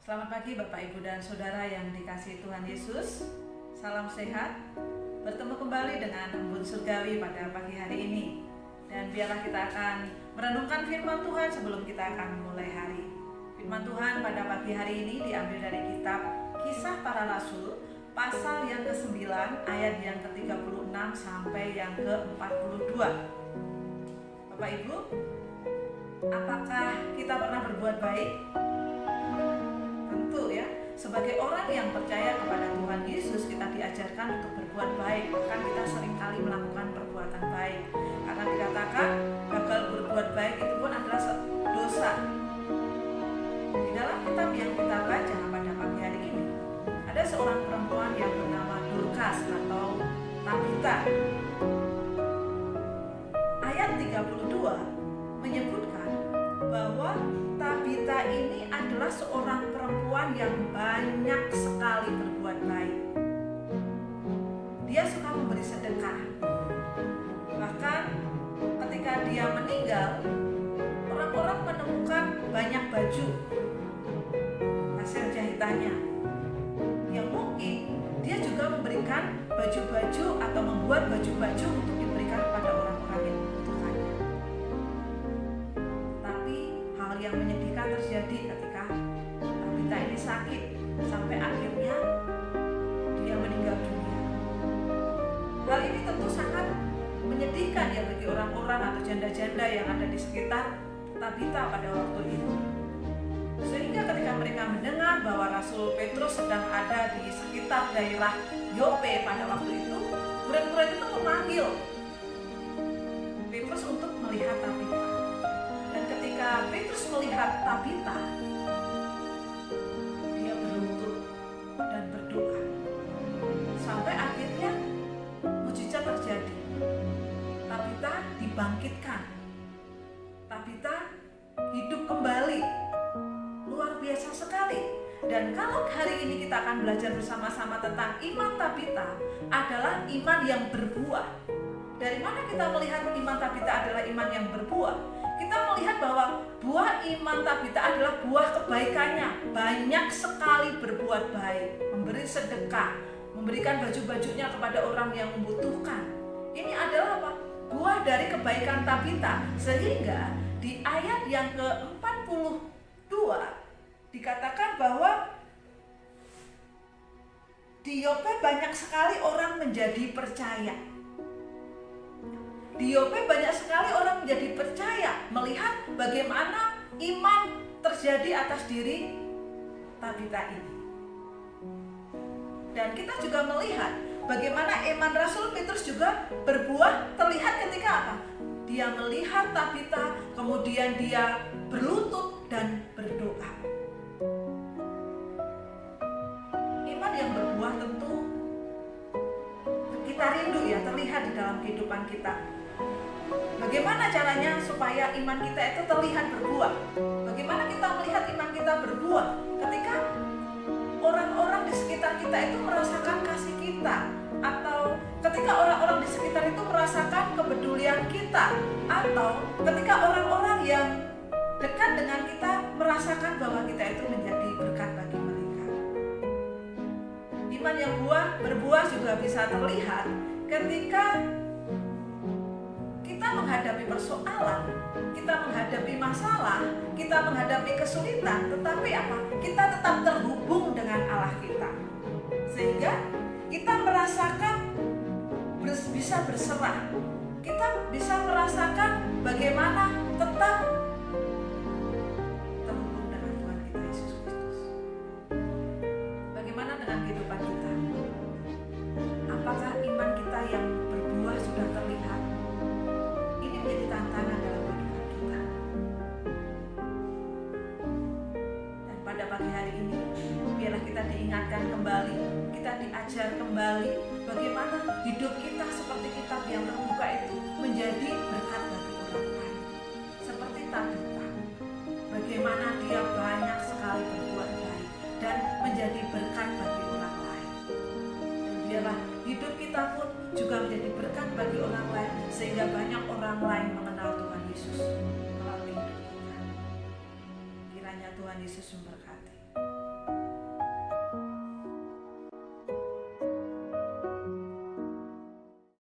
Selamat pagi Bapak Ibu dan Saudara yang dikasihi Tuhan Yesus. Salam sehat. Bertemu kembali dengan Embun Surgawi pada pagi hari ini. Dan biarlah kita akan merenungkan firman Tuhan sebelum kita akan memulai hari. Firman Tuhan pada pagi hari ini diambil dari kitab Kisah Para Rasul, pasal yang ke-9, ayat yang ke-36 sampai yang ke-42. Bapak Ibu, apakah kita pernah berbuat baik? Tentu ya, sebagai orang yang percaya kepada Tuhan Yesus, kita diajarkan untuk berbuat baik. Bahkan kita seringkali melakukan perbuatan baik, karena dikatakan gagal berbuat baik itu pun adalah dosa. Di dalam kitab yang kita baca pada pagi hari ini, ada seorang perempuan yang bernama Dorcas atau Tabita. Ayat 32 menyebutkan bahwa Tabita ini adalah seorang perempuan yang banyak sekali berbuat baik. Dia suka memberi sedekah. Bahkan ketika dia meninggal, orang-orang menemukan banyak baju hasil jahitannya, yang mungkin dia juga memberikan baju-baju atau membuat baju-baju untuk diberikan kepada orang-orang yang membutuhkannya. Tapi hal yang menyedihkan terjadi ketika Tabita ini sakit sampai akhirnya dia meninggal dunia. Hal ini tentu sangat menyedihkan ya bagi orang-orang atau janda-janda yang ada di sekitar Tabita pada waktu itu. Sehingga ketika mereka mendengar bahwa Rasul Petrus sedang ada di sekitar daerah Yope pada waktu itu, murid-murid itu memanggil Petrus untuk melihat Tabita. Dan ketika Petrus melihat Tabita, dia berlutut dan berdoa. Sampai akhirnya mujizat terjadi. Tabita dibangkitkan. Tabita hidup kembali. Luar biasa sekali. Dan kalau hari ini kita akan belajar bersama-sama tentang iman Tabita adalah iman yang berbuah. Dari mana kita melihat iman Tabita adalah iman yang berbuah? Kita melihat bahwa buah iman Tabita adalah buah kebaikannya. Banyak sekali berbuat baik, memberi sedekah, memberikan baju-bajunya kepada orang yang membutuhkan. Ini adalah apa? Buah dari kebaikan Tabita. Sehingga di ayat yang ke-42 dikatakan bahwa di Yope banyak sekali orang menjadi percaya. Di Yope banyak sekali orang menjadi percaya melihat bagaimana iman terjadi atas diri Tabita ini. Dan kita juga melihat bagaimana iman Rasul Petrus juga berbuah terlihat ketika apa? Dia melihat Tabita, kemudian dia berlutut dan berdoa. Iman yang berbuah tentu kita rindu ya, terlihat di dalam kehidupan kita. Bagaimana caranya supaya iman kita itu terlihat berbuah? Bagaimana kita melihat iman kita berbuah? Ketika orang-orang di sekitar kita itu merasakan kasih kita, atau ketika orang-orang di sekitar itu merasakan kepedulian kita, atau ketika orang-orang yang dekat dengan kita merasakan bahwa kita itu menjadi berkat bagi mereka. Iman yang berbuah juga bisa terlihat ketika kita menghadapi persoalan, kita menghadapi masalah, kita menghadapi kesulitan, tetapi apa? Kita tetap terhubung dengan Allah kita. Sehingga kita merasakan bisa berserah. Kita bisa merasakan bagaimana tetap terhubung dengan Tuhan kita Yesus Kristus. Bagaimana dengan kehidupan kita? Apakah iman kita yang berbuah sudah terlihat? Ini menjadi tantangan dalam kehidupan kita. Dan pada pagi hari ini, biarlah kita diingatkan kembali, kita diajar kembali bagaimana hidup kita seperti kitab yang terbuka itu menjadi berkat bagi orang lain. Seperti Tabita, bagaimana dia banyak sekali berbuat baik dan menjadi berkat bagi orang lain. Dan biarlah hidup kita pun juga menjadi berkat bagi orang lain, sehingga banyak orang lain mengenal Tuhan Yesus melalui hidup kita. Kiranya Tuhan Yesus memberkati.